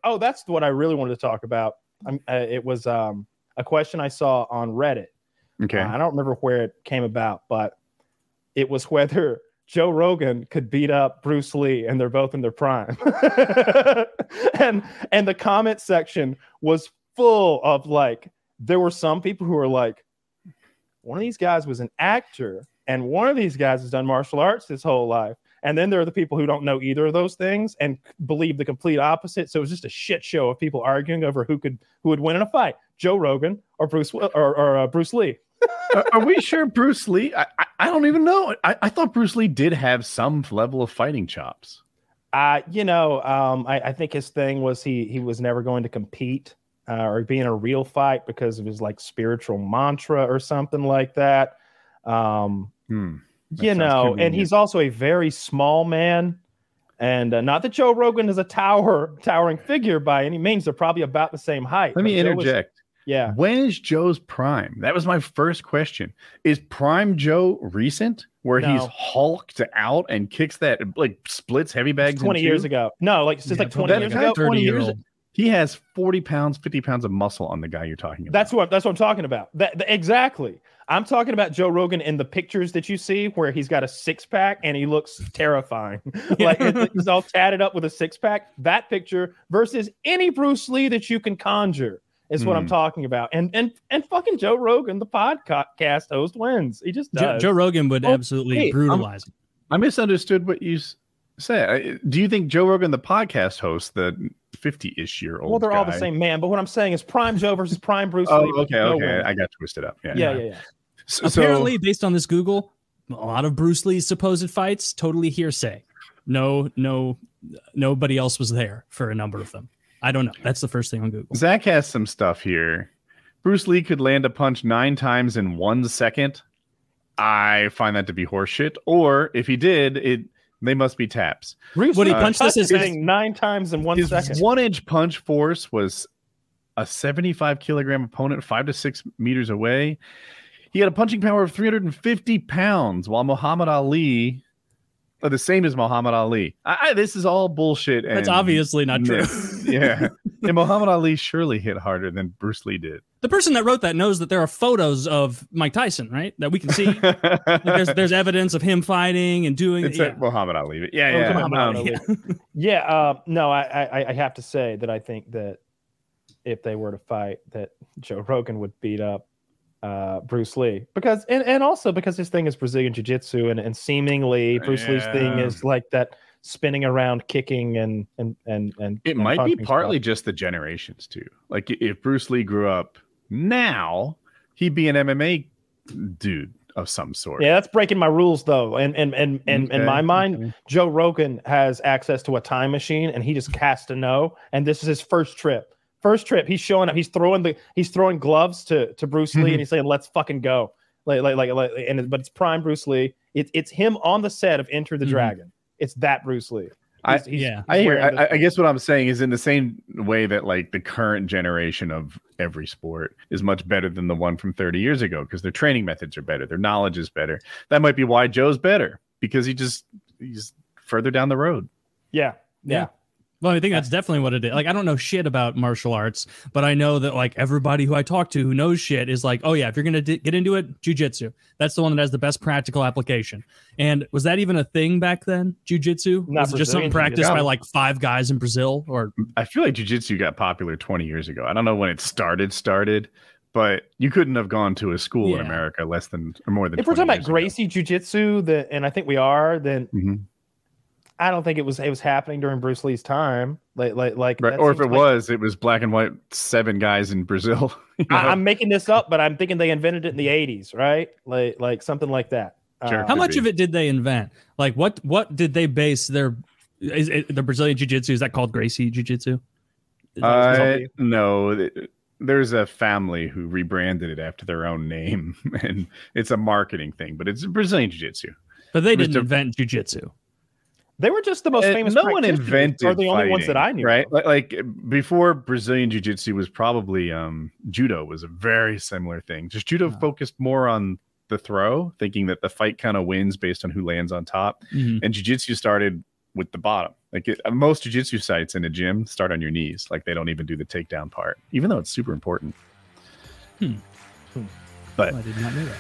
Oh, that's what I really wanted to talk about. It was a question I saw on Reddit. Okay. I don't remember where it came about, but it was whether Joe Rogan could beat up Bruce Lee, and they're both in their prime. and the comment section was full of like, there were some people who were like, one of these guys was an actor, and one of these guys has done martial arts his whole life. And then there are the people who don't know either of those things and believe the complete opposite. So it was just a shit show of people arguing over who would win in a fight, Joe Rogan or Bruce Lee. Are we sure Bruce Lee? I don't even know. I thought Bruce Lee did have some level of fighting chops. I think his thing was he was never going to compete or be in a real fight because of his like spiritual mantra or something like that. And he's also a very small man. And not that Joe Rogan is a towering figure by any means. They're probably about the same height. Let me interject. Yeah. When is Joe's prime? That was my first question. Is prime Joe recent, where he's hulked out and kicks that, like, splits heavy bags 20 years ago? No, like since like 20 years ago. 20 years. He has 40 pounds, 50 pounds of muscle on the guy you're talking about. That's what I'm talking about. Exactly. I'm talking about Joe Rogan in the pictures that you see where he's got a six-pack and he looks terrifying. Like he's all tatted up with a six-pack. That picture versus any Bruce Lee that you can conjure is what I'm talking about. And fucking Joe Rogan, the podcast host, wins. He just does. Joe Rogan would absolutely brutalize him. I misunderstood what you said. Do you think Joe Rogan, the podcast host, the 50-ish-year-old Well, they're all the same man. But what I'm saying is prime Joe versus prime Bruce Lee. Okay. I got twisted up. Yeah. Apparently, based on this Google, a lot of Bruce Lee's supposed fights, totally hearsay. Nobody else was there for a number of them. I don't know. That's the first thing on Google. Zach has some stuff here. Bruce Lee could land a punch 9 times in 1 second. I find that to be horseshit. Or if he did, they must be taps. What he punched this is hitting 9 times in 1 second. His 1-inch punch force was a 75-kilogram opponent 5 to 6 meters away. He had a punching power of 350 pounds, while Muhammad Ali, the same as Muhammad Ali. This is all bullshit. That's obviously not true. Yeah. And Muhammad Ali surely hit harder than Bruce Lee did. The person that wrote that knows that there are photos of Mike Tyson, right? That we can see. There's evidence of him fighting and doing it. It's Muhammad Ali. No, I have to say that I think that if they were to fight, that Joe Rogan would beat up Bruce Lee, because and also because his thing is Brazilian Jiu-Jitsu, and seemingly Bruce Lee's thing is like that spinning around kicking and it might be partly just the generations too. Like if Bruce Lee grew up now, he'd be an MMA dude of some sort. Yeah, that's breaking my rules though. And in my mind, Joe Rogan has access to a time machine, and he just has to know. And this is his first trip. He's showing up. He's throwing gloves to Bruce Lee, and he's saying, "Let's fucking go!" But it's prime Bruce Lee. It's him on the set of Enter the Dragon. It's that Bruce Lee. I guess what I'm saying is in the same way that like the current generation of every sport is much better than the one from 30 years ago because their training methods are better, their knowledge is better. That might be why Joe's better, because he's further down the road. Yeah. Well, I think that's definitely what it is. Like, I don't know shit about martial arts, but I know that like everybody who I talk to who knows shit is like, oh yeah, if you're going to get into it, jiu-jitsu. That's the one that has the best practical application. And was that even a thing back then? Jiu-jitsu? Was it just something practiced by like 5 guys in Brazil? Or I feel like jiu-jitsu got popular 20 years ago. I don't know when it started, but you couldn't have gone to a school in America more than 20 years ago. If we're talking about Gracie Jiu-Jitsu, and I think we are, then I don't think it was happening during Bruce Lee's time. Like, right. Or if it was black and white 7 guys in Brazil. I'm making this up, but I'm thinking they invented it in the 80s, right? Like something like that. Sure, how much of it did they invent? Like, what did they base the Brazilian Jiu-Jitsu? Is that called Gracie Jiu-Jitsu? No. There's a family who rebranded it after their own name, and it's a marketing thing, but it's Brazilian Jiu-Jitsu. But they didn't invent Jiu-Jitsu. They were just the most famous. No one invented are the only fighting, ones that I knew. Right? Like before Brazilian Jiu-Jitsu was probably judo was a very similar thing. Just judo focused more on the throw, thinking that the fight kind of wins based on who lands on top. And Jiu-Jitsu started with the bottom. Like most jiu-jitsu sites in a gym start on your knees. Like they don't even do the takedown part, even though it's super important. But I did not know that.